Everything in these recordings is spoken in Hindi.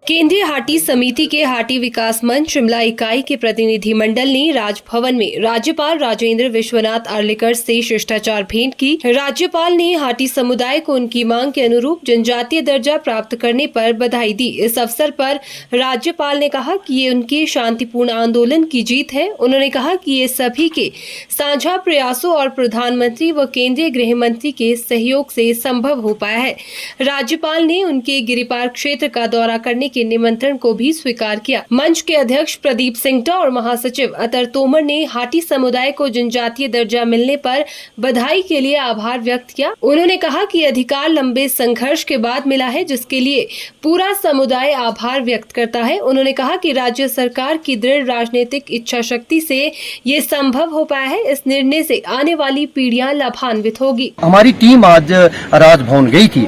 केंद्रीय हाटी समिति के हाटी विकास मंच शिमला इकाई के प्रतिनिधि मंडल ने राजभवन में राज्यपाल राजेंद्र विश्वनाथ आर्लेकर से शिष्टाचार भेंट की। राज्यपाल ने हाटी समुदाय को उनकी मांग के अनुरूप जनजातीय दर्जा प्राप्त करने पर बधाई दी। इस अवसर पर राज्यपाल ने कहा कि ये उनके शांतिपूर्ण आंदोलन की जीत है। उन्होंने कहा कि ये सभी के साझा प्रयासों और प्रधानमंत्री व केंद्रीय गृह मंत्री के सहयोग से संभव हो पाया है। राज्यपाल ने उनके गिरिपार क्षेत्र का दौरा करने के निमंत्रण को भी स्वीकार किया। मंच के अध्यक्ष प्रदीप सिंगटा और महासचिव अतर तोमर ने हाटी समुदाय को जनजातीय दर्जा मिलने पर बधाई के लिए आभार व्यक्त किया। उन्होंने कहा कि अधिकार लंबे संघर्ष के बाद मिला है, जिसके लिए पूरा समुदाय आभार व्यक्त करता है। उन्होंने कहा कि राज्य सरकार की दृढ़ राजनीतिक इच्छा शक्ति से ये संभव हो पाया है। इस निर्णय से आने वाली पीढ़ियां लाभान्वित होगी। हमारी टीम आज राजभवन गई थी।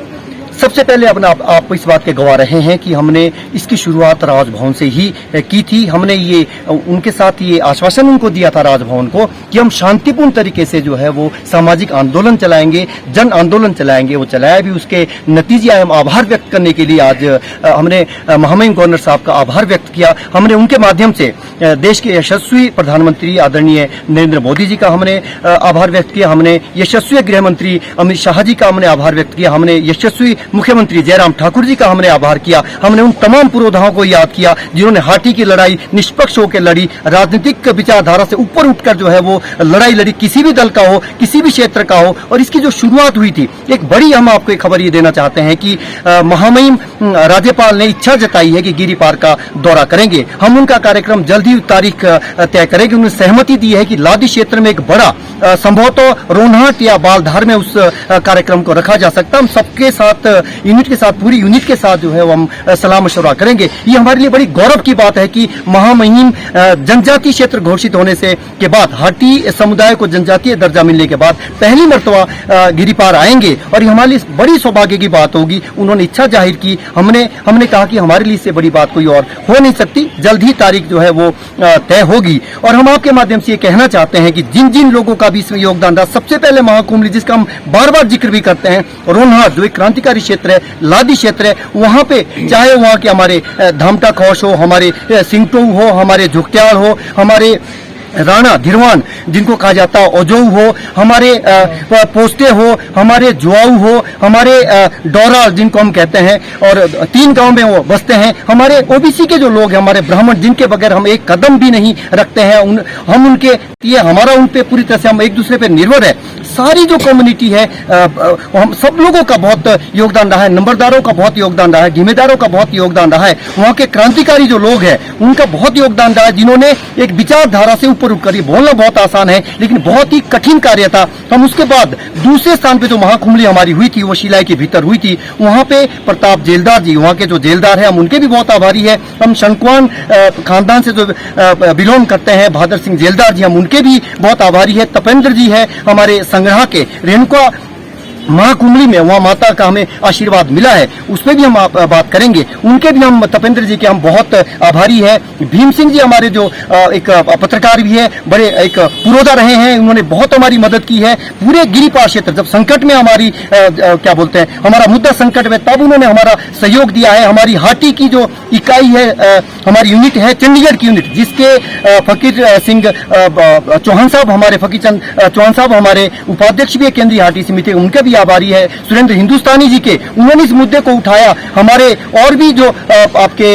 सबसे पहले अपना आप इस बात के गवाह रहे हैं कि हमने इसकी शुरुआत राजभवन से ही की थी। हमने ये उनके साथ ये आश्वासन उनको दिया था राजभवन को कि हम शांतिपूर्ण तरीके से जो है वो सामाजिक आंदोलन चलाएंगे, जन आंदोलन चलाएंगे। वो चलाया भी, उसके नतीजे हम आभार व्यक्त करने के लिए आज हमने महामहिम गवर्नर साहब का आभार व्यक्त किया। हमने उनके माध्यम से देश के यशस्वी प्रधानमंत्री आदरणीय नरेंद्र मोदी जी का हमने आभार व्यक्त किया। हमने यशस्वी गृह मंत्री अमित शाह जी का हमने आभार व्यक्त किया। हमने यशस्वी मुख्यमंत्री जयराम ठाकुर जी का हमने आभार किया। हमने उन तमाम पुरोधाओं को याद किया जिन्होंने हाटी की लड़ाई निष्पक्ष होकर लड़ी, राजनीतिक विचारधारा से ऊपर उठकर जो है वो लड़ाई लड़ी, किसी भी दल का हो, किसी भी क्षेत्र का हो। और इसकी जो शुरुआत हुई थी, एक बड़ी हम आपको एक खबर ये देना चाहते हैं कि महामहिम राज्यपाल ने इच्छा जताई है कि गिरिपार का दौरा करेंगे। हम उनका कार्यक्रम जल्द ही तारीख तय करेंगे। उन्होंने सहमति दी है कि लादी क्षेत्र में एक बड़ा संभवतः रोनहाट या बालधार में उस कार्यक्रम को रखा जा सकता है। हम सबके साथ, यूनिट के साथ, पूरी यूनिट के साथ जो है वो हम सलाह मशवरा करेंगे। ये हमारे लिए बड़ी गौरव की बात है कि महामहिम जनजातीय क्षेत्र घोषित होने से के बाद, हाटी समुदाय को जनजातीय दर्जा मिलने के बाद पहली मर्तबा गिरिपार आएंगे और ये हमारे लिए बड़ी सौभाग्य की बात होगी। उन्होंने इच्छा जाहिर की। हमने कहा कि हमारे लिए इससे बड़ी बात कोई और हो नहीं सकती। जल्द ही तारीख जो है वो तय होगी। और हम आपके माध्यम से ये कहना चाहते हैं कि जिन जिन लोगों का भी इसमें योगदान रहा, सबसे पहले महाकुंभली, जिसका हम बार बार जिक्र भी करते हैं, रोनहाट जो एक क्रांतिकारी क्षेत्र है, लादी क्षेत्र है, वहां पे चाहे वहां के हमारे धामटा खौश हो, हमारे सिंगटो हो, हमारे झुकट्याल हो, हमारे राणा धिरवान जिनको कहा जाता है ओजोऊ हो, हमारे पोस्टे हो, हमारे जुआऊ हो, हमारे डोरा जिनको हम कहते हैं, और 3 गांव में वो बसते हैं। हमारे ओबीसी के जो लोग हैं, हमारे ब्राह्मण, जिनके बगैर हम एक कदम भी नहीं रखते हैं, हम उनके ये हमारा उन पे पूरी तरह से हम एक दूसरे पे निर्भर है। सारी जो कम्युनिटी है, हम सब लोगों का बहुत योगदान रहा है। नंबरदारों का बहुत योगदान रहा है, जिम्मेदारों का बहुत योगदान रहा है। वहाँ के क्रांतिकारी जो लोग हैं उनका बहुत योगदान रहा है, जिन्होंने एक विचारधारा से ऊपर उठकर, ये बोलना बहुत आसान है लेकिन बहुत ही कठिन कार्य था। हम उसके बाद दूसरे स्थान पे जो महाकुंभली हमारी हुई थी, वो शिलाई के भीतर हुई थी। वहाँ पे प्रताप जेलदार जी, वहाँ के जो जेलदार है, हम उनके भी बहुत आभारी है। हम शंकुआन खानदान से जो बिलोंग करते हैं, बहादुर सिंह जेलदार जी, हम उनके भी बहुत आभारी है। तपेंद्र जी है हमारे संग्रह के, रेणुका महाकुंभली में वहाँ माता का हमें आशीर्वाद मिला है, उसमें भी हम बात करेंगे। उनके भी हम, तपेंद्र जी के हम बहुत आभारी है। भीम सिंह जी हमारे जो एक पत्रकार भी है, बड़े एक पुरोधा रहे हैं, उन्होंने बहुत हमारी मदद की है। पूरे गिरिपार क्षेत्र जब संकट में हमारी क्या बोलते हैं, हमारा मुद्दा संकट में, तब उन्होंने हमारा सहयोग दिया है। हमारी हाटी की जो इकाई है, हमारी यूनिट है चंडीगढ़ की यूनिट, जिसके फकीर सिंह चौहान साहब, हमारे फकीर चंद चौहान साहब हमारे उपाध्यक्ष भी है केंद्रीय हाटी समिति, उनके भी आभारी है। सुरेंद्र हिंदुस्तानी जी के, उन्होंने इस मुद्दे को उठाया। हमारे और भी जो आपके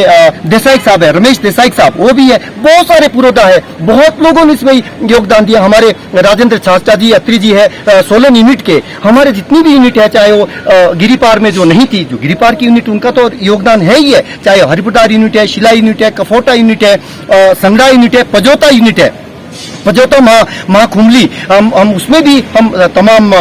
देसाई साहब है, रमेश देसाई साहब, वो भी है। बहुत सारे पुरोधा है, बहुत लोगों ने इसमें योगदान दिया। हमारे राजेंद्र शास्त्री जी, अत्री जी है, सोलन यूनिट के, हमारे जितनी भी यूनिट है, चाहे वो गिरिपार में जो नहीं थी, जो गिरिपार की यूनिट, उनका तो योगदान है ही है। चाहे हरिपुटार यूनिट है, शिला यूनिट है, कफोटा यूनिट है, संगड़ा यूनिट है, पजोता यूनिट है, पजोता महाकुंभली, हम उसमें भी हम तमाम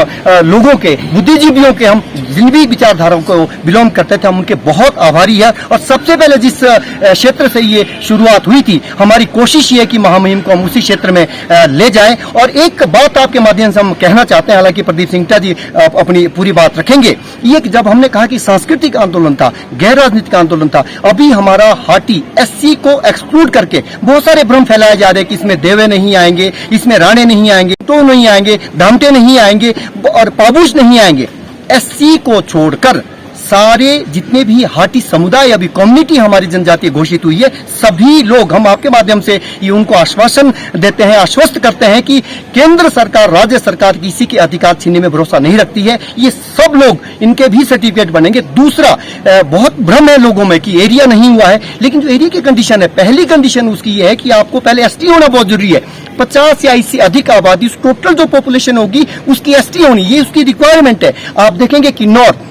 लोगों के, बुद्धिजीवियों के, हम जिन भी विचारधाराओं को बिलोंग करते थे, हम उनके बहुत आभारी है। और सबसे पहले जिस क्षेत्र से ये शुरुआत हुई थी, हमारी कोशिश ये है कि महामहिम को हम उसी क्षेत्र में ले जाएं। और एक बात आपके माध्यम से हम कहना चाहते हैं, हालांकि प्रदीप सिंगटा जी अपनी पूरी बात रखेंगे। ये जब हमने कहा कि सांस्कृतिक आंदोलन था, गैर राजनीतिक आंदोलन था, अभी हमारा हाटी एससी को एक्सक्लूड करके बहुत सारे भ्रम फैलाए जा रहे हैं कि इसमें देवे नहीं आएंगे, इसमें राणे नहीं आएंगे, तो नहीं आएंगे, धामटे नहीं आएंगे और पाबूस नहीं आएंगे। एससी को छोड़कर सारे जितने भी हाटी समुदाय अभी कम्युनिटी हमारी जनजातीय घोषित हुई है, सभी लोग हम आपके माध्यम से ये उनको आश्वासन देते हैं, आश्वस्त करते हैं कि केंद्र सरकार, राज्य सरकार किसी के अधिकार छीनने में भरोसा नहीं रखती है। ये सब लोग, इनके भी सर्टिफिकेट बनेंगे। दूसरा, बहुत भ्रम है लोगों में कि एरिया नहीं हुआ है, लेकिन जो एरिया की कंडीशन है, पहली कंडीशन उसकी ये है कि आपको पहले एसटी होना बहुत जरूरी है। 50 या इससे अधिक आबादी, उस टोटल जो पॉपुलेशन होगी उसकी एसटी होनी, ये उसकी रिक्वायरमेंट है। आप देखेंगे कि नॉर्थ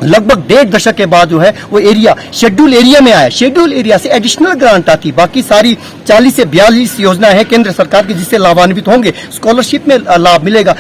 लगभग 1.5 दशक के बाद जो है वो एरिया शेड्यूल एरिया में आया। शेड्यूल एरिया से एडिशनल ग्रांट आती, बाकी सारी 40 से 42 योजना है केंद्र सरकार की जिससे लाभान्वित होंगे, स्कॉलरशिप में लाभ मिलेगा।